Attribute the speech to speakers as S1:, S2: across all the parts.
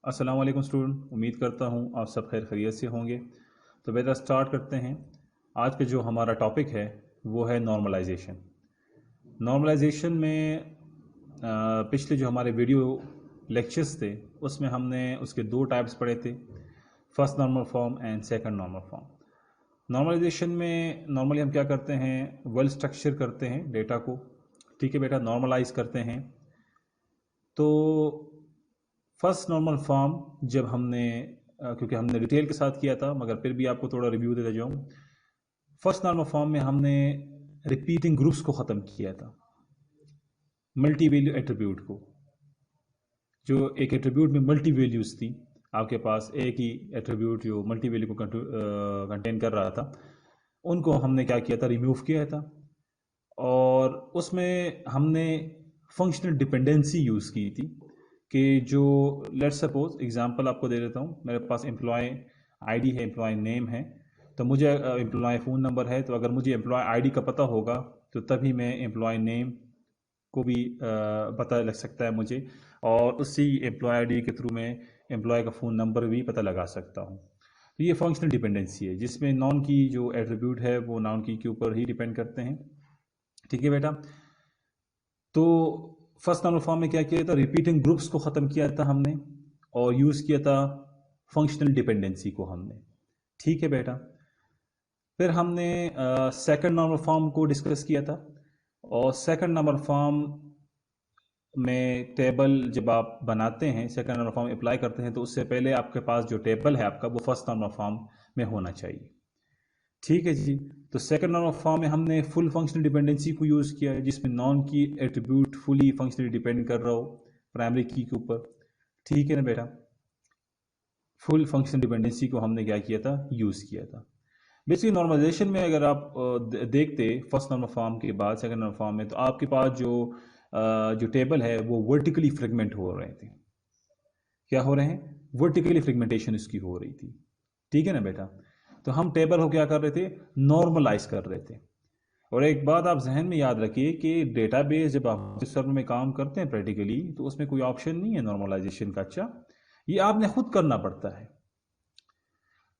S1: अस्सलाम वालेकुम स्टूडेंट, उम्मीद करता हूँ आप सब खैर खैरियत से होंगे। तो बेटा स्टार्ट करते हैं। आज का जो हमारा टॉपिक है वो है नॉर्मलाइजेशन। नॉर्मलाइजेशन में पिछले जो हमारे वीडियो लेक्चर्स थे उसमें हमने उसके दो टाइप्स पढ़े थे, first normal form and second normal form. Normalization में नॉर्मली हम क्या करते हैं, वेल स्ट्रक्चर करते हैं डेटा को, ठीक है बेटा, नॉर्मलाइज करते हैं। तो फर्स्ट नॉर्मल फॉर्म जब हमने क्योंकि हमने डिटेल के साथ किया था मगर फिर भी आपको थोड़ा रिव्यू देता जाऊँ। फर्स्ट नॉर्मल फॉर्म में हमने रिपीटिंग ग्रुप्स को ख़त्म किया था, मल्टी वैल्यू एट्रीब्यूट को। जो एक एट्रीब्यूट में मल्टी वैल्यूज़ थी, आपके पास एक ही एट्रीब्यूट जो मल्टी वैल्यू को कंटेन कर रहा था, उनको हमने क्या किया था, रिमूव किया था। और उसमें हमने फंक्शनल डिपेंडेंसी यूज़ की थी कि जो लेट्स सपोज एग्जांपल आपको दे देता हूँ, मेरे पास एम्प्लॉय आईडी है, एम्प्लॉय नेम है, तो मुझे एम्प्लॉय फ़ोन नंबर है। तो अगर मुझे एम्प्लॉय आईडी का पता होगा तो तभी मैं एम्प्लॉय नेम को भी पता लग सकता है मुझे, और उसी एम्प्लॉय आईडी के थ्रू मैं एम्प्लॉय का फ़ोन नंबर भी पता लगा सकता हूँ। तो ये फंक्शनल डिपेंडेंसी है जिसमें नॉन की जो एट्रीब्यूट है वो नाउन की के ऊपर ही डिपेंड करते हैं, ठीक है बेटा। तो फर्स्ट नॉर्मल फॉर्म में क्या किया था, रिपीटिंग ग्रुप्स को ख़त्म किया था हमने और यूज़ किया था फंक्शनल डिपेंडेंसी को हमने, ठीक है बेटा। फिर हमने सेकंड नॉर्मल फॉर्म को डिस्कस किया था, और सेकंड नॉर्मल फॉर्म में टेबल जब आप बनाते हैं, सेकंड नॉर्मल फॉर्म अप्लाई करते हैं, तो उससे पहले आपके पास जो टेबल है आपका वो फर्स्ट नॉर्मल फॉर्म में होना चाहिए, ठीक है जी। तो सेकंड नॉर्मल फॉर्म में हमने फुल फंक्शनल डिपेंडेंसी को यूज़ किया है जिसमें non key attribute fully functionally depend कर रहा हो प्राइमरी की के ऊपर, ठीक है ना बेटा। फुल फंक्शनल डिपेंडेंसी को हमने क्या किया था, यूज़ किया था। बेसिकली नॉर्मलाइजेशन में अगर आप देखते फर्स्ट नॉर्मल फॉर्म के बाद सेकंड नॉर्मल फॉर्म में, तो आपके पास जो टेबल है वो वर्टिकली फ्रेगमेंट हो रहे थे। क्या हो रहे हैं, वर्टिकली फ्रेगमेंटेशन इसकी हो रही थी, ठीक है ना बेटा। तो हम टेबल को क्या कर रहे थे, नॉर्मलाइज कर रहे थे। और एक बात आप जहन में याद रखिए कि डेटाबेस जब आप सर्वर में काम करते हैं प्रैक्टिकली, तो उसमें कोई ऑप्शन नहीं है नॉर्मलाइजेशन का। अच्छा, ये आपने खुद करना पड़ता है।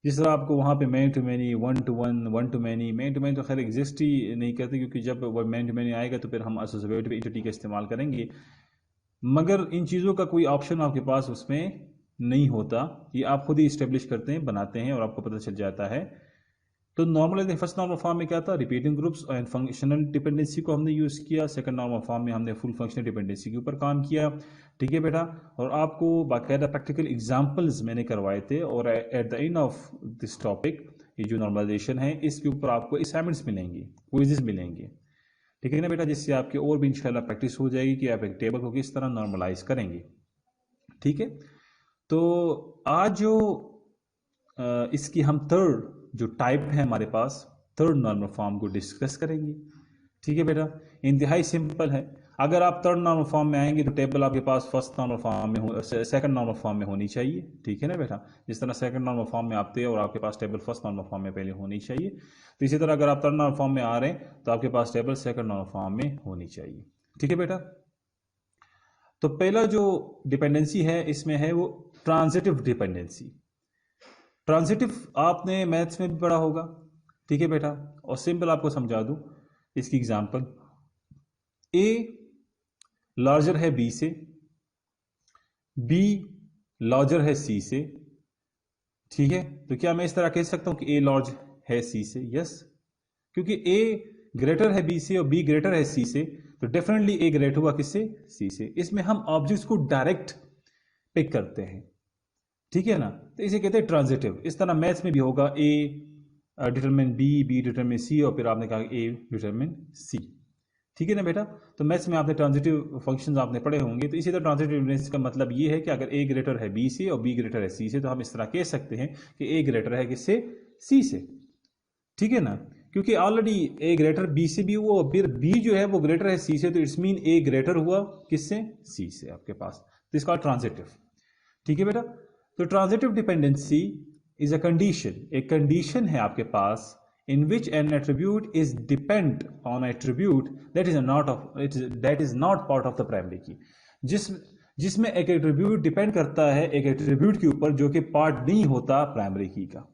S1: जिस तरह आपको वहाँ पे many to many, one to one, one to many, many to many तो खैर एग्जिस्ट ही नहीं करते, क्योंकि जब वो मैन टू मैनी आएगा तो फिर हम एसोसिएटिव एंटिटी का इस्तेमाल करेंगे। मगर इन चीज़ों का कोई ऑप्शन आपके पास उसमें नहीं होता, ये आप खुद ही इस्टेब्लिश करते हैं, बनाते हैं और आपको पता चल जाता है। तो नॉर्मल फर्स्ट नॉर्मल फॉर्म में क्या था, repeating groups and functional dependency को हमने यूज़ किया। सेकंड नॉर्मल फॉर्म में हमने फुल फंक्शनल डिपेंडेंसी के ऊपर काम किया, ठीक है बेटा। और आपको बाकायदा प्रैक्टिकल एग्जांपल्स मैंने करवाए थे, और at the end of this topic, ये जो नॉर्मलाइजेशन है इसके ऊपर आपको असाइनमेंट्स मिलेंगे, क्विजेस मिलेंगे, ठीक है ना बेटा, जिससे आपके और भी इंशाल्लाह प्रैक्टिस हो जाएगी कि आप एक टेबल को किस तरह नॉर्मलाइज करेंगे, ठीक है। तो आज जो इसकी हम थर्ड जो टाइप है हमारे पास, थर्ड नॉर्मल फॉर्म को डिस्कस करेंगे, ठीक है बेटा। इंतहाई सिंपल है। अगर आप थर्ड नॉर्मल फॉर्म में आएंगे तो टेबल आपके पास फर्स्ट नॉर्मल फॉर्म में हो, सेकंड नॉर्मल फॉर्म में होनी चाहिए, ठीक है ना बेटा। जिस तरह सेकंड नॉर्मल फॉर्म में आते हैं और आपके पास टेबल फर्स्ट नॉर्मल फॉर्म में पहले होनी चाहिए, तो इसी तरह अगर आप थर्ड नॉर्मल फॉर्म में आ रहे हैं तो आपके पास टेबल सेकंड नॉर्मल फॉर्म में होनी चाहिए, ठीक है बेटा। तो पहला जो डिपेंडेंसी है इसमें है वो ट्रांजिटिव डिपेंडेंसी। ट्रांजिटिव आपने मैथ्स में भी पढ़ा होगा, ठीक है बेटा। और सिंपल आपको समझा दूं इसकी एग्जांपल, ए लार्जर है बी से, बी लार्जर है सी से, ठीक है। तो क्या मैं इस तरह कह सकता हूं कि ए लार्ज है सी से? यस, क्योंकि ए ग्रेटर है बी से और बी ग्रेटर है सी से, तो डेफिनेटली ए ग्रेटर हुआ किससे? सी से। इसमें हम ऑब्जेक्ट्स को डायरेक्ट पिक करते हैं, ठीक है ना। तो इसे कहते हैं ट्रांजिटिव। इस तरह मैथ्स में भी होगा, ए डिटरमिन बी, बी डिटरमिन सी, और फिर आपने कहा ए डिटरमिन सी, ठीक है ना बेटा। तो मैथ्स में आपने ट्रांजिटिव फंक्शंस आपने पढ़े होंगे। तो इसी तरह ट्रांजिटिव डिपेंडेंसी का मतलब ये है कि अगर ए ग्रेटर है बी से और बी ग्रेटर है सी से, तो हम इस तरह कह सकते हैं कि ए ग्रेटर है किससे? सी से, ठीक है ना। क्योंकि ऑलरेडी ए ग्रेटर बी से भी हुआ और फिर बी जो है वो ग्रेटर है सी से, तो इट्स मीन ए ग्रेटर हुआ किससे? सी से आपके पास। तो इसका ट्रांजिटिव, ठीक है बेटा। तो transitive dependency is a condition, एक कंडीशन है आपके पास in which an attribute is depend on attribute that is not part of the primary key, जिसमें एक एट्रीब्यूट डिपेंड करता है एक एट्रीब्यूट के ऊपर जो कि पार्ट नहीं होता प्राइमरी की का।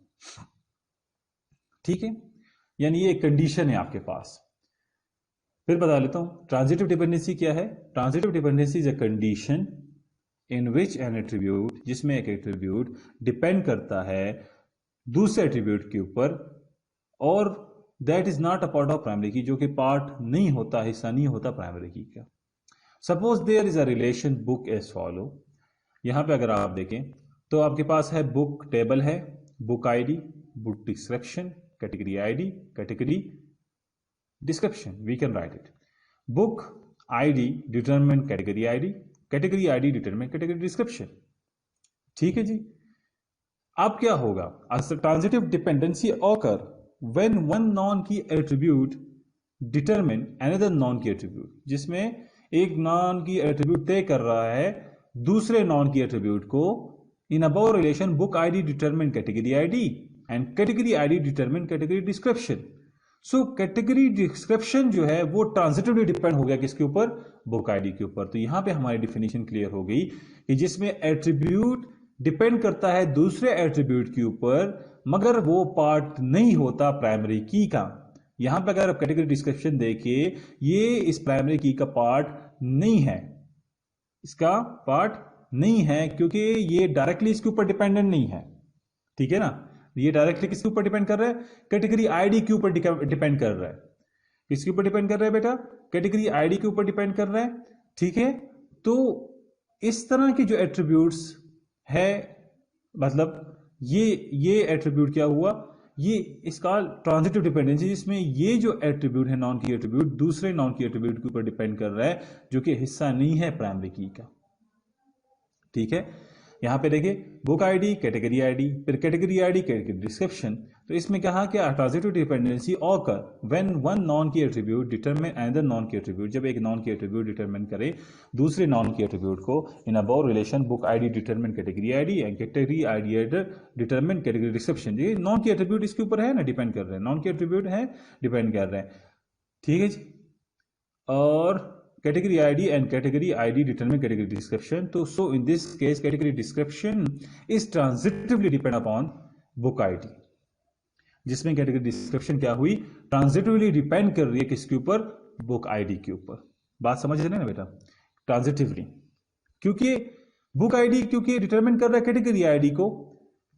S1: ठीक है, यानी ये एक कंडीशन है आपके पास। फिर बता लेता हूं ट्रांजिटिव डिपेंडेंसी क्या है। Transitive dependency is a condition in which N attribute, जिसमें एक एट्रीब्यूट डिपेंड करता है दूसरे एट्रीब्यूट के ऊपर और that is not a part of primary की, जो कि पार्ट नहीं होता, हिस्सा नहीं होता प्राइमरी की का। Suppose there is a relation book as follow. यहां पे अगर आप देखें तो आपके पास है बुक टेबल है, book ID, book description, category ID, category description, we can write it book ID determine category ID, category ID determine category description. ठीक है जी। अब क्या होगा, transitive dependency occur when one non key attribute determine another non key attribute, जिसमें एक non key attribute तय कर रहा है दूसरे नॉन की एट्रीब्यूट को in above relation book ID determine category ID and category ID determine category description. So category description जो है वो ट्रांजिटिवली डिपेंड हो गया किसके ऊपर, बुक आईडी के ऊपर। तो यहां पे हमारी डिफिनीशन क्लियर हो गई कि जिसमें एट्रीब्यूट डिपेंड करता है दूसरे एट्रीब्यूट के ऊपर मगर वो पार्ट नहीं होता प्राइमरी की का। यहां पे अगर आप कैटेगरी डिस्क्रिप्शन देखिए, ये इस प्राइमरी की का पार्ट नहीं है, इसका पार्ट नहीं है क्योंकि ये डायरेक्टली इसके ऊपर डिपेंडेंट नहीं है। ठीक है ना, ये डायरेक्टली किसके ऊपर डिपेंड कर रहा है, कैटेगरी आईडी के ऊपर डिपेंड कर रहा है। किसके ऊपर डिपेंड कर रहा है बेटा, कैटेगरी आईडी के ऊपर डिपेंड कर रहा है। ठीक है, तो इस तरह के जो एट्रीब्यूट्स है, मतलब ये एट्रीब्यूट क्या हुआ, ये इसका ट्रांजिटिव डिपेंडेंसी, जिसमें ये जो एट्रीब्यूट है नॉन की एट्रीब्यूट दूसरे नॉन की एट्रीब्यूट के ऊपर डिपेंड कर रहा है जो कि हिस्सा नहीं है प्राइमरी की का। ठीक है, यहां पे देखिए बुक आईडी, कैटेगरी आईडी, फिर कैटेगरी आईडी, कैटेगरी डिस्क्रिप्शन। तो इसमें कहा क्या, transitive dependency occur when one non key attribute determine another non key attribute, जब एक नॉन की एट्रीब्यूट डिटरमिन करे दूसरे नॉन की एट्रीब्यूट को in above relation book ID determine category ID and category ID determine category description. ये non key attribute इसके ऊपर है ना, डिपेंड कर रहे हैं, नॉन की एट्रीब्यूट है डिपेंड कर रहे हैं। ठीक है जी, और category ID and category ID determine category description. So in this case category description is transitively depend upon book ID, जिसमें category description क्या हुई, transitively depend कर रही है किसके ऊपर, book ID के ऊपर। बात समझ रहे हैं ना बेटा, transitively, क्योंकि book ID क्योंकि determine कर रहा है category ID को।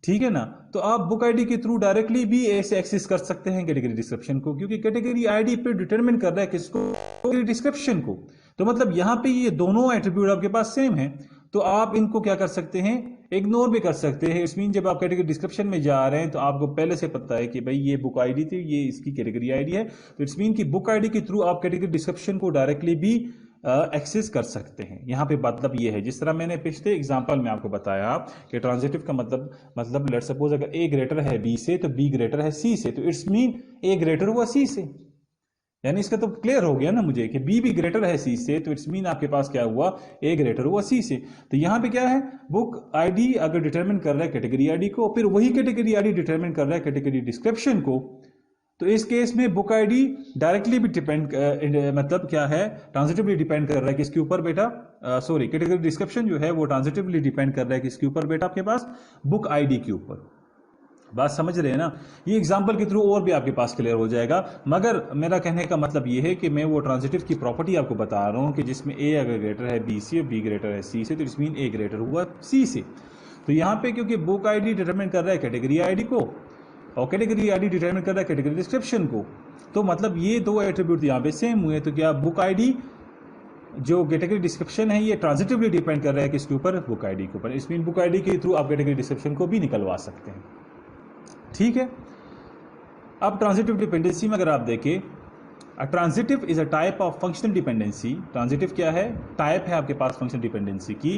S1: ठीक है ना, तो आप बुक आईडी के थ्रू डायरेक्टली भी ऐसे एक्सेस कर सकते हैं कैटेगरी डिस्क्रिप्शन को, क्योंकि कैटेगरी आईडी पे डिटरमिन कर रहा है किसको, कैटेगरी डिस्क्रिप्शन को। तो मतलब यहां पे ये दोनों एट्रीब्यूट आपके पास सेम है, तो आप इनको क्या कर सकते हैं, इग्नोर भी कर सकते हैं। इट्स मीन जब आप कैटेगरी डिस्क्रिप्शन में जा रहे हैं तो आपको पहले से पता है कि भाई ये बुक आईडी थी, ये इसकी कैटेगरी आईडी है, तो इट्स मीन कि बुक आईडी के थ्रू आप कैटेगरी डिस्क्रिप्शन को डायरेक्टली भी एक्सेस कर सकते हैं। यहां पे मतलब ये है, जिस तरह मैंने पिछले एग्जांपल में आपको बताया कि ट्रांजिटिव का मतलब लेट्स सपोज अगर ए ग्रेटर है बी से तो बी ग्रेटर है सी से, तो इट्स मीन ए ग्रेटर हुआ सी से। यानी इसका तो क्लियर हो गया ना मुझे कि बी भी ग्रेटर है सी से, तो इट्स मीन आपके पास क्या हुआ, ए ग्रेटर हुआ सी से। तो यहां पे क्या है, बुक आईडी अगर डिटरमिन कर रहा है कैटेगरी आईडी को, फिर वही कैटेगरी आईडी डिटरमिन कर रहा है कैटेगरी डिस्क्रिप्शन को, तो इस केस में बुक आईडी डायरेक्टली भी डिपेंड मतलब क्या है, ट्रांजिटिवली डिपेंड कर रहा है किसके ऊपर बेटा, सॉरी कैटेगरी डिस्क्रिप्शन जो है वो ट्रांजिटिवली डिपेंड कर रहा है किसके ऊपर बेटा, आपके पास बुक आईडी के ऊपर। बात समझ रहे हैं ना, ये एग्जांपल के थ्रू और भी आपके पास क्लियर हो जाएगा। मगर मेरा कहने का मतलब ये है कि मैं वो ट्रांजिटिव की प्रॉपर्टी आपको बता रहा हूं कि जिसमें ए अगर ग्रेटर है बी से और बी ग्रेटर है सी से, तो इट्स मीन ए ग्रेटर हुआ सी से। तो यहां पे क्योंकि बुक आईडी डिटरमिन कर रहा है कैटेगरी आईडी को और कैटेगरी आईडी डिटरमिन कर रहा है कैटेगरी डिस्क्रिप्शन को, तो मतलब ये दो एट्रीब्यूट यहाँ पे सेम हुए। तो क्या बुक आईडी जो कैटेगरी डिस्क्रिप्शन है ये ट्रांजिटिवली डिपेंड कर रहा है किसके ऊपर, बुक आईडी के ऊपर। इसमें बुक आईडी के थ्रू आप कैटेगरी डिस्क्रिप्शन को भी निकलवा सकते हैं। ठीक है, अब ट्रांजिटिव डिपेंडेंसी में अगर आप देखें, transitive is a type of functional dependency. Transitive क्या है, टाइप है आपके पास फंक्शनल डिपेंडेंसी की,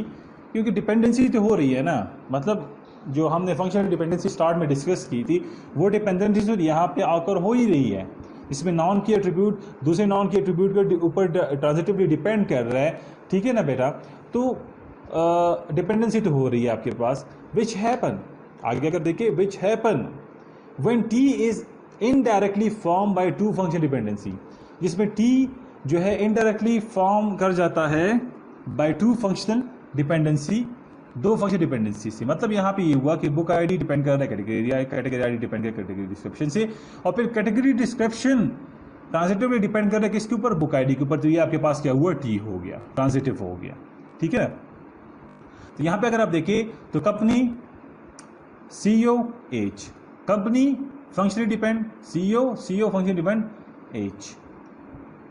S1: क्योंकि डिपेंडेंसी तो हो रही है ना, मतलब जो हमने फंक्शनल डिपेंडेंसी स्टार्ट में डिस्कस की थी वो डिपेंडेंसी तो यहाँ पे आकर हो ही रही है। इसमें नॉन की एट्रीब्यूट दूसरे नॉन की एट्रीब्यूट के ऊपर ट्रांजिटिवली डिपेंड कर रहा है। ठीक है ना बेटा, तो डिपेंडेंसी तो हो रही है आपके पास। विच हैपन, आगे अगर देखिए, which happen when T is indirectly form by two function dependency, जिसमें टी जो है इनडायरेक्टली फॉर्म कर जाता है बाय टू फंक्शनल डिपेंडेंसी, दो फंक्शन डिपेंडेंसी से, मतलब यहाँ पे ये हुआ कि बुक आईडी डिपेंड कर रहा है कैटेगरी, कैटेगरी आईडी डिपेंड कर कैटेगरी डिस्क्रिप्शन से, और फिर कैटेगरी डिस्क्रिप्शन ट्रांजिटिवली डिपेंड कर रहा है किसके ऊपर, बुक आईडी के ऊपर। तो ये आपके पास क्या हुआ, टी हो गया, ट्रांजिटिव हो गया, ठीक है। तो यहाँ पे अगर आप देखें तो company CEO age, company functionally depend CEO, CEO functionally depend age.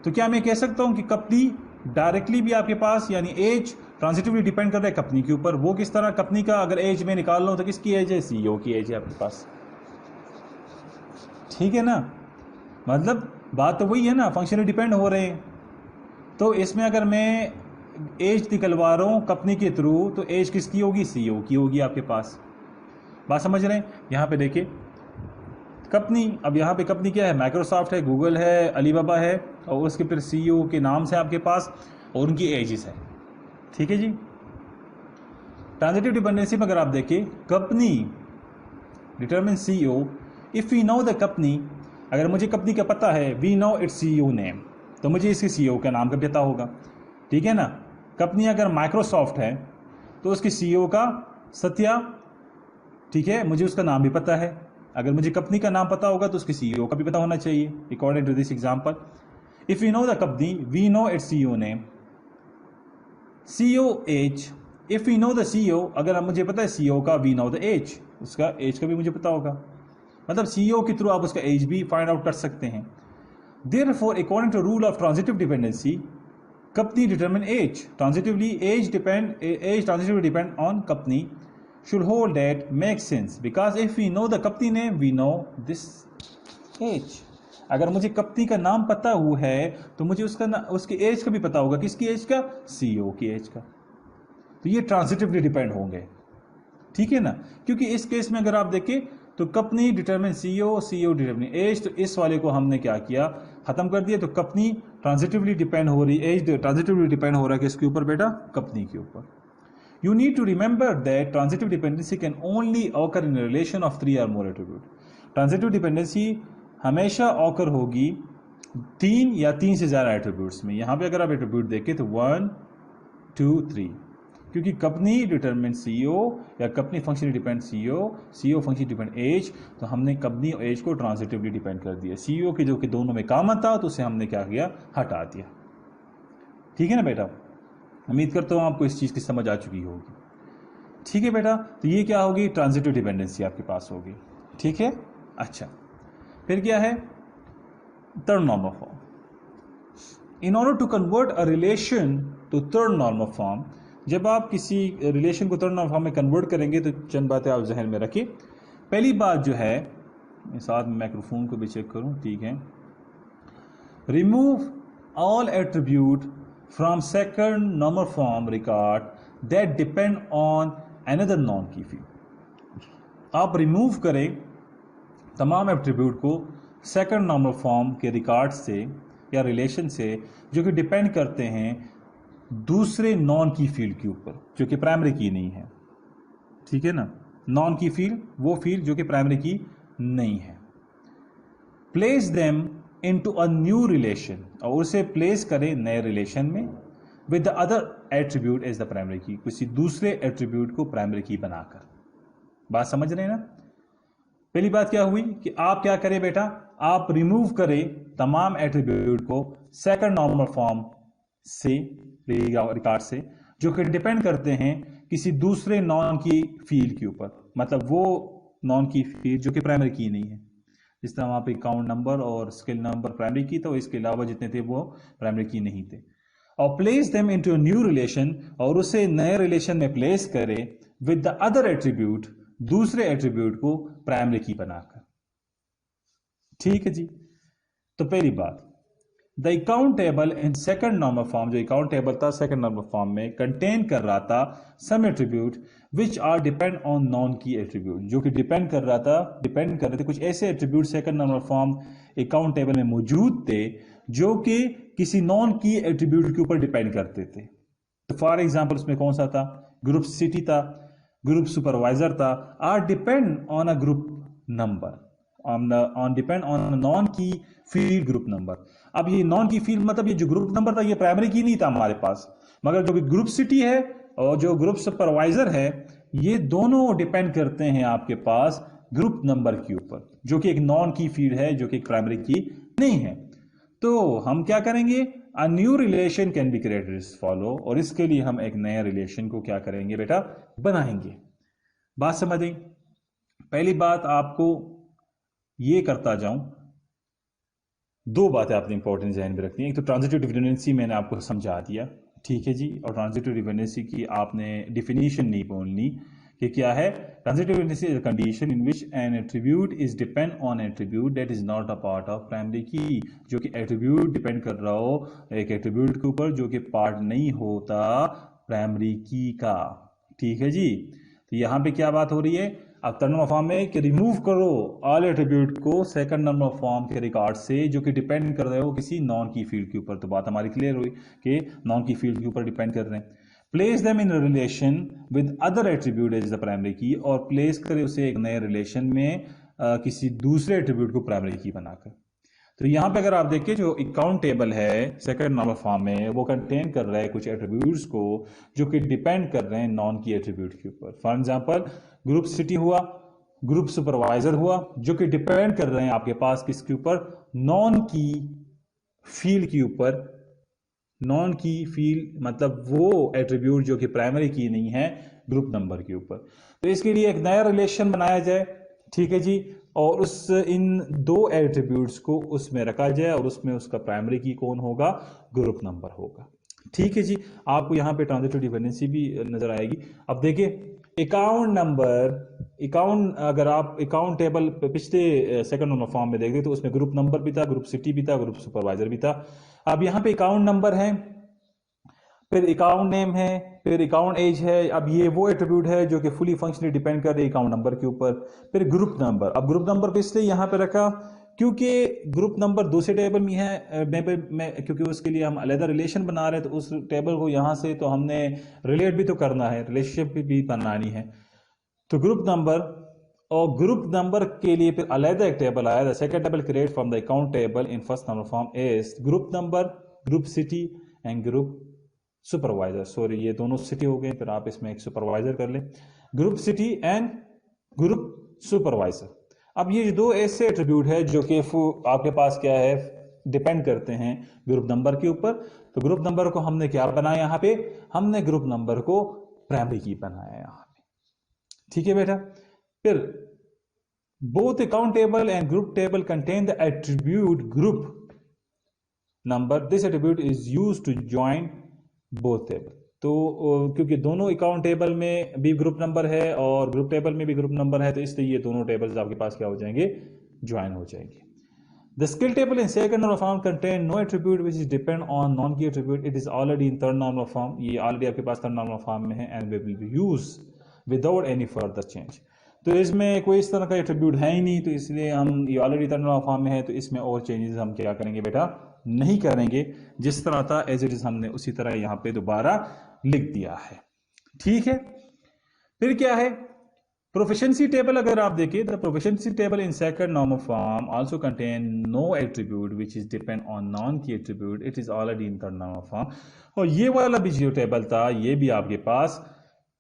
S1: तो क्या मैं कह सकता हूं कि कंपनी डायरेक्टली भी आपके पास यानी एज ट्रांजिटिवली डिपेंड कर रहा है कंपनी के ऊपर। वो किस तरह, कंपनी का अगर एज में निकाल लो तो किसकी एज है, सीईओ की एज है आपके पास, ठीक है ना। मतलब बात तो वही है ना, फंक्शनली डिपेंड हो रहे हैं। तो इसमें अगर मैं एज निकलवा रहा हूं कंपनी के थ्रू तो एज किसकी होगी, सीईओ की होगी आपके पास। बात समझ रहे हैं। यहाँ पे देखिए कंपनी, अब यहाँ पे कंपनी क्या है, माइक्रोसॉफ्ट है, गूगल है, अलीबाबा है, और उसके फिर सीईओ के नाम से आपके पास और उनकी एजेस है, ठीक है जी। ट्रांजिटिव डिपेंडेंसी में अगर आप देखें company determine CEO, if we know the company, अगर मुझे कंपनी का पता है, we know its CEO name, तो मुझे इसके सीईओ का नाम का पता होगा, ठीक है ना। कंपनी अगर माइक्रोसॉफ्ट है तो उसके सीईओ का सत्या, ठीक है, मुझे उसका नाम भी पता है। अगर मुझे कंपनी का नाम पता होगा तो उसके सीईओ का भी पता होना चाहिए, according to this example. If we know the company, we know its CEO name, CEO age, if we know the CEO, अगर मुझे पता है सीईओ का, वी नो द एज, उसका एज का भी मुझे पता होगा। मतलब सीईओ के थ्रू आप उसका एज भी फाइंड आउट कर सकते हैं। Therefore according to rule of transitive dependency, company determine age transitively, age transitively depend on company should hold that makes sense because if we know the company name we know this age। अगर मुझे company का नाम पता हुआ है तो मुझे उसके एज का भी पता होगा, किसकी एज का, सीईओ की एज का। तो ये ट्रांजिटिवली डिपेंड होंगे, ठीक है ना। क्योंकि इस केस में अगर आप देखें तो company determine CEO, CEO determine age, तो इस वाले को हमने क्या किया, खत्म कर दिया। तो कंपनी ट्रांजिटिवली डिपेंड हो रही, एज ट्रांजिटिवली डिपेंड हो रहा है किसके ऊपर बेटा, कंपनी के ऊपर। You need to remember that transitive dependency can only occur in a relation of 3 or more attributes। Transitive dependency हमेशा occur होगी 3 या 3 से ज़्यादा एट्रीब्यूट्स में। यहाँ पे अगर आप एट्रीब्यूट देखें तो 1, 2, 3, क्योंकि कंपनी डिटरमिन सीईओ या company functionally depend CEO, CEO functionally depend age, तो हमने कंपनी और एज को ट्रांजिटिवली डिपेंड कर दिया। सीईओ के जो कि दोनों में कॉमन था तो उसे हमने क्या किया, हटा दिया, ठीक है ना बेटा। उम्मीद करता हूँ आपको इस चीज़ की समझ आ चुकी होगी, ठीक है बेटा। तो ये क्या होगी, ट्रांजिटिव डिपेंडेंसी आपके पास होगी, ठीक है। अच्छा, फिर क्या है, third normal form. In order to convert a relation to third normal form, जब आप किसी रिलेशन को थर्ड नॉर्मल फॉर्म में कन्वर्ट करेंगे तो चंद बातें आप जहन में रखिए। पहली बात जो है, साथ में माइक्रोफोन को भी चेक करूँ, ठीक है। Remove all attribute from second normal form record that depend on another non key field। आप रिमूव करें तमाम एट्रीब्यूट को सेकंड नॉर्मल फॉर्म के रिकॉर्ड से या रिलेशन से जो कि डिपेंड करते हैं दूसरे नॉन की फील्ड के ऊपर जो कि प्राइमरी की नहीं है, ठीक है ना। नॉन की फील्ड वो फील्ड जो कि प्राइमरी की नहीं है। Place them into a new relation, और उसे प्लेस करें नए रिलेशन में, with the other attribute as the primary key, किसी दूसरे एट्रीब्यूट को प्राइमरी की बनाकर। बात समझ रहे हैं ना। पहली बात क्या हुई कि आप क्या करें बेटा, आप रिमूव करें तमाम एट्रीब्यूट को सेकंड नॉर्मल फॉर्म से रिकॉर्ड से जो कि डिपेंड करते हैं किसी दूसरे नॉन की फील्ड के ऊपर, मतलब वो नॉन की फील्ड जो कि प्राइमरी की नहीं है। जिस तरह वहाँ पे काउंट नंबर और स्किल नंबर प्राइमरी की, तो इसके अलावा जितने थे वो प्राइमरी की नहीं थे। और place them into a new relation, और उसे नए रिलेशन में प्लेस करे विद द अदर एट्रीब्यूट, दूसरे एट्रीब्यूट को प्राइमरी की बनाकर, ठीक है जी। तो पहली बात, the account table in second normal form, जो अकाउंट टेबल था सेकंड नॉर्मल फॉर्म में कंटेन कर रहा था some attribute which are depend on non key attribute, जो कि डिपेंड कर रहे थे कुछ ऐसे attribute second normal form account table में मौजूद थे जो कि किसी नॉन की एट्रीब्यूट के ऊपर डिपेंड करते थे। तो फॉर एग्जाम्पल उसमें कौन सा था, ग्रुप सिटी था, ग्रुप सुपरवाइजर था, are depend on a group number, on depend on non key field group number. अब ये नॉन की फील्ड मतलब ये जो ग्रुप नंबर था ये प्राइमरी की नहीं था हमारे पास, मगर जो भी ग्रुप सिटी है और जो ग्रुप सुपरवाइजर है ये दोनों डिपेंड करते हैं आपके पास ग्रुप नंबर के ऊपर, जो कि एक नॉन की फील्ड है, जो कि एक प्राइमरी की नहीं है। तो हम क्या करेंगे, अ new relation can be created is follow, और इसके लिए हम एक नया रिलेशन को क्या करेंगे बेटा, बनाएंगे। बात समझ आई? पहली बात आपको ये करता जाऊं, दो बातें आपने इंपॉर्टेंट ध्यान में रखनी है। एक तो ट्रांजिटिव डिपेंडेंसी मैंने आपको समझा दिया, ठीक है जी, और ट्रांजिटिव डिपेंडेंसी की आपने डिफिनीशन नहीं बोलनी कि क्या है। Transitive dependency is a condition in which N attribute is depend on attribute that is not a part of primary की, जो कि एट्रीब्यूट डिपेंड कर रहा हो एक एट्रीब्यूट के ऊपर जो कि पार्ट नहीं होता प्राइमरी की का, ठीक है जी। तो यहां पे क्या बात हो रही है, अब थर्ड नंबर फॉर्म में कि रिमूव करो ऑल एट्रीब्यूट को सेकंड नंबर फॉर्म के रिकॉर्ड से जो कि डिपेंड कर रहे हो किसी नॉन की फील्ड के ऊपर। तो बात हमारी क्लियर हुई कि नॉन की फील्ड के ऊपर डिपेंड कर रहे हैं। Place them in relation with other attribute as the primary key, और प्लेस करे उसे एक नए रिलेशन में किसी दूसरे एट्रीब्यूट को प्राइमरी की बनाकर। तो यहां पे अगर आप देखिए जो अकाउंट टेबल है सेकंड नंबर फॉर्म में, वो कंटेन कर रहा है कुछ एट्रीब्यूट्स को जो कि डिपेंड कर रहे हैं नॉन की एट्रीब्यूट के ऊपर। फॉर एग्जांपल ग्रुप सिटी हुआ, ग्रुप सुपरवाइजर हुआ, जो कि डिपेंड कर रहे हैं आपके पास किसके ऊपर, नॉन की फील्ड के ऊपर। नॉन की फील्ड मतलब वो एट्रीब्यूट जो कि प्राइमरी की नहीं है ग्रुप नंबर के ऊपर। तो इसके लिए एक नया रिलेशन बनाया जाए, ठीक है जी, और उस इन दो एट्रीब्यूट्स को उसमें रखा जाए और उसमें उसका प्राइमरी की कौन होगा, ग्रुप नंबर होगा, ठीक है जी। आपको यहां पे ट्रांजिटिव डिपेंडेंसी भी नजर आएगी। अब देखिए अकाउंट नंबर, अकाउंट अगर आप अकाउंट टेबल पिछले सेकंड नंबर फॉर्म में देखते तो उसमें ग्रुप नंबर भी था, ग्रुप सिटी भी था, ग्रुप सुपरवाइजर भी था। अब यहाँ पे अकाउंट नंबर है, फिर अकाउंट नेम है, फिर अकाउंट एज है। अब ये वो एट्रीब्यूट है जो कि फुली फंक्शनली डिपेंड कर रही है अकाउंट नंबर के ऊपर। फिर ग्रुप नंबर, अब ग्रुप नंबर को इसलिए यहाँ पे रखा क्योंकि ग्रुप नंबर दूसरे टेबल में है में, क्योंकि उसके लिए हम अलग रिलेशन बना रहे हैं, तो उस टेबल को यहाँ से तो हमने रिलेट भी तो करना है, रिलेशनशिप भी बनानी है। तो ग्रुप नंबर, और ग्रुप नंबर के लिए फिर अलग एक टेबल आया, the second table create from the account table in first number form is group number, group city and group supervisor. Sorry ये दोनों सिटी हो गए, फिर आप इसमें एक सुपरवाइजर कर ले, group city and group supervisor. अब ये दो ऐसे एट्रीब्यूट है जो कि आपके पास क्या है, डिपेंड करते हैं ग्रुप नंबर के ऊपर। तो ग्रुप नंबर को हमने क्या बनाया, यहाँ पे हमने ग्रुप नंबर को प्राइमरी की बनाया यहाँ पे, ठीक है बेटा। फिर both account table and group table contain the attribute group number, this attribute is used to join both table. तो क्योंकि दोनों अकाउंट टेबल में भी ग्रुप नंबर है और ग्रुप टेबल में भी ग्रुप नंबर है, तो इसलिए ये दोनों टेबल्स आपके पास क्या हो जाएंगे, ज्वाइन हो जाएंगे। The skill table in second normal form contain no attribute which is depend on non-key attribute. It is already in third normal form. ये already आपके पास third normal form में है and we will be used without any further change. तो इसमें कोई इस तरह का एट्रीब्यूट है ही नहीं, तो इसलिए हम ये ऑलरेडी थर्ड नॉर्मल फॉर्म में है, तो इसमें और चेंजेस हम क्या करेंगे बेटा, नहीं करेंगे। जिस तरह था एज इट इज हमने उसी तरह यहाँ पे दोबारा लिख दिया है, ठीक है। फिर क्या है, प्रोफिशिएंसी टेबल अगर आप देखिए, the proficiency table in second normal form also contain no attribute which is depend on non key attribute, it is already in third normal form. और ये वाला भी जो टेबल था ये भी आपके पास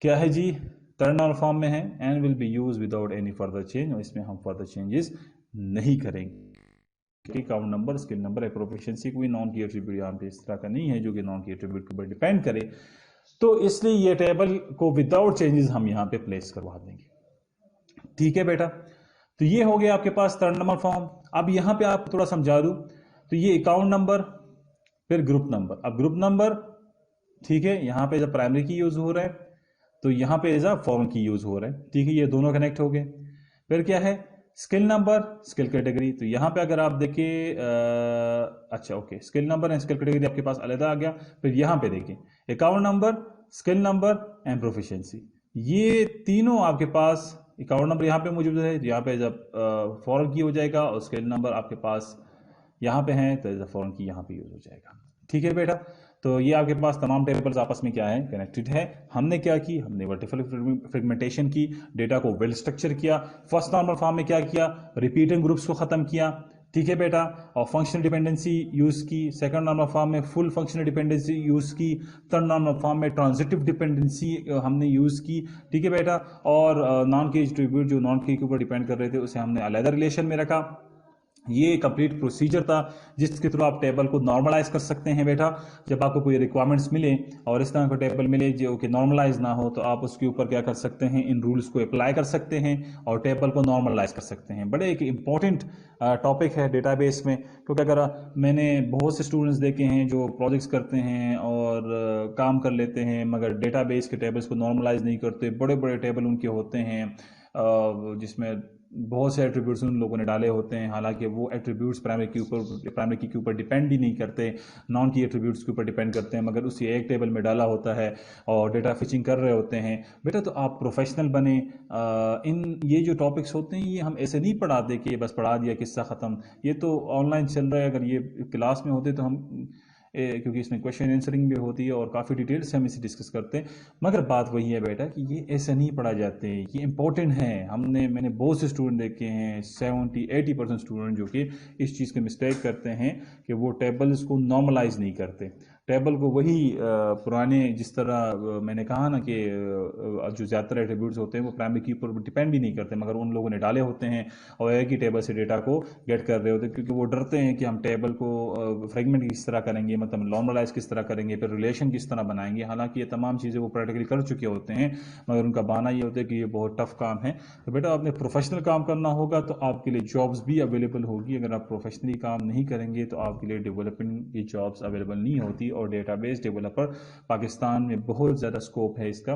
S1: क्या है जी, थर्ड नॉर्मल फॉर्म में है and will be use without any further change, और इसमें हम फर्दर चेंजेस नहीं करेंगे। अकाउंट नंबर, स्किल नंबर है, प्रोफिशिएंसी कोई नॉन की एट्रीब्यूट यहाँ पे इस तरह का नहीं है जो कि नॉन की एट्रीब्यूट के ऊपर डिपेंड करे, तो इसलिए ये टेबल को विदाउट चेंजेस हम यहाँ पे प्लेस करवा देंगे, ठीक है बेटा। तो ये हो गया आपके पास थर्ड नंबर फॉर्म। अब यहां पे आप थोड़ा समझा दूं, तो ये अकाउंट नंबर फिर ग्रुप नंबर। अब ग्रुप नंबर ठीक है, यहां पे जब प्राइमरी की यूज हो रहा है तो यहां पे एज अ फॉरेन की यूज हो रहा है, ठीक है, ये दोनों कनेक्ट हो गए। फिर क्या है, स्किल नंबर, स्किल कैटेगरी। तो यहां पे अगर आप देखिए अच्छा okay, skill number and skill category आपके पास अलग आ गया। फिर यहां पे देखिए account number, skill number and proficiency, ये तीनों आपके पास, अकाउंट नंबर यहाँ पे मौजूद है, यहाँ पे जब फॉरेन की हो जाएगा, और स्केल नंबर आपके पास यहाँ पे है तो फॉरेन की यहाँ पे यूज हो जाएगा, ठीक है बेटा। तो ये आपके पास तमाम टेबल्स आपस में क्या है, कनेक्टेड है। हमने क्या की, हमने वर्टिकल फ्रेगमेंटेशन की, डेटा को वेल स्ट्रक्चर किया। फर्स्ट नॉर्मल फॉर्म में क्या किया, रिपीटिंग ग्रुप्स को खत्म किया, ठीक है बेटा। और फंक्शनल डिपेंडेंसी यूज़ की, सेकंड नॉर्मल फॉर्म में फुल फंक्शनल डिपेंडेंसी यूज़ की, थर्ड नॉर्मल फॉर्म में ट्रांजिटिव डिपेंडेंसी हमने यूज़ की। ठीक है बेटा। और नॉन की एट्रीब्यूट जो नॉन की के ऊपर डिपेंड कर रहे थे उसे हमने अलग रिलेशन में रखा। ये कंप्लीट प्रोसीजर था जिसके थ्रू आप टेबल को नॉर्मलाइज कर सकते हैं बेटा। जब आपको कोई रिक्वायरमेंट्स मिले और इस तरह का टेबल मिले जो कि नॉर्मलाइज ना हो, तो आप उसके ऊपर क्या कर सकते हैं, इन रूल्स को अप्लाई कर सकते हैं और टेबल को नॉर्मलाइज कर सकते हैं। बड़े एक इंपॉर्टेंट टॉपिक है डेटाबेस में, क्योंकि अगर मैंने बहुत से स्टूडेंट्स देखे हैं जो प्रोजेक्ट्स करते हैं और काम कर लेते हैं मगर डेटाबेस के टेबल्स को नॉर्मलाइज नहीं करते। बड़े बड़े टेबल उनके होते हैं जिसमें बहुत से एट्रीब्यूट्स उन लोगों ने डाले होते हैं, हालांकि वो एट्रीब्यूट्स प्राइमरी की के ऊपर डिपेंड ही नहीं करते, नॉन की एट्रीब्यूट्स के ऊपर डिपेंड करते हैं, मगर उसी एक टेबल में डाला होता है और डेटा फिचिंग कर रहे होते हैं। बेटा तो आप प्रोफेशनल बने। इन ये जो टॉपिक्स होते हैं ये हम ऐसे नहीं पढ़ाते कि बस पढ़ा दिया किस्सा ख़त्म। ये तो ऑनलाइन चल रहा है। अगर ये क्लास में होते तो हम क्योंकि इसमें क्वेश्चन आंसरिंग भी होती है और काफ़ी डिटेल से हम इसे डिस्कस करते हैं, मगर बात वही है बेटा कि ये ऐसे नहीं पढ़ा जाते, ये इंपॉर्टेंट है। मैंने बहुत से स्टूडेंट देखे हैं, 70-80% स्टूडेंट जो कि इस चीज़ के मिस्टेक करते हैं कि वो टेबल्स को नॉर्मलाइज नहीं करते। टेबल को वही पुराने जिस तरह मैंने कहा ना कि जो ज़्यादातर एट्रीब्यूट्स होते हैं वो प्राइमरी की ऊपर डिपेंड ही नहीं करते, मगर उन लोगों ने डाले होते हैं और एक ही टेबल से डेटा को गेट कर रहे होते हैं, क्योंकि वो डरते हैं कि हम टेबल को फ्रेगमेंट किस तरह करेंगे, मतलब नॉर्मलाइज किस तरह करेंगे, फिर रिलेशन किस तरह बनाएंगे। हालांकि ये तमाम चीज़ें वो प्रैक्टिकली कर चुके होते हैं, मगर उनका बहाना ये होता है कि ये बहुत टफ काम है। तो बेटा आपने प्रोफेशनल काम करना होगा तो आपके लिए जॉब्स भी अवेलेबल होगी। अगर आप प्रोफेशनली काम नहीं करेंगे तो आपके लिए डेवलपिंग की जॉब्स अवेलेबल नहीं होती। और डेटाबेस डेवलपर पाकिस्तान में बहुत ज़्यादा स्कोप है इसका,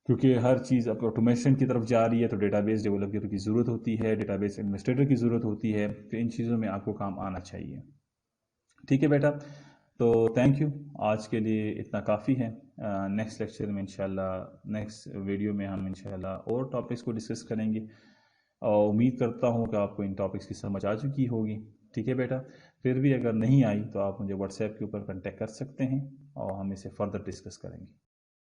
S1: क्योंकि हर चीज़ अब ऑटोमेशन की तरफ जा रही है, तो डेटाबेस डेवलपर की ज़रूरत होती है, डेटाबेस एडमिनिस्ट्रेटर की ज़रूरत होती है। तो इन चीज़ों में आपको काम आना चाहिए। ठीक है बेटा। तो थैंक यू, आज के लिए इतना काफ़ी है। नेक्स्ट लेक्चर में इंशाल्लाह, नेक्स्ट वीडियो में हम इंशाल्लाह और टॉपिक्स को डिस्कस करेंगे और उम्मीद करता हूँ कि आपको इन टॉपिक्स की समझ आ चुकी होगी। ठीक है बेटा। फिर भी अगर नहीं आई तो आप मुझे व्हाट्सएप के ऊपर कांटेक्ट कर सकते हैं और हम इसे फर्दर डिस्कस करेंगे।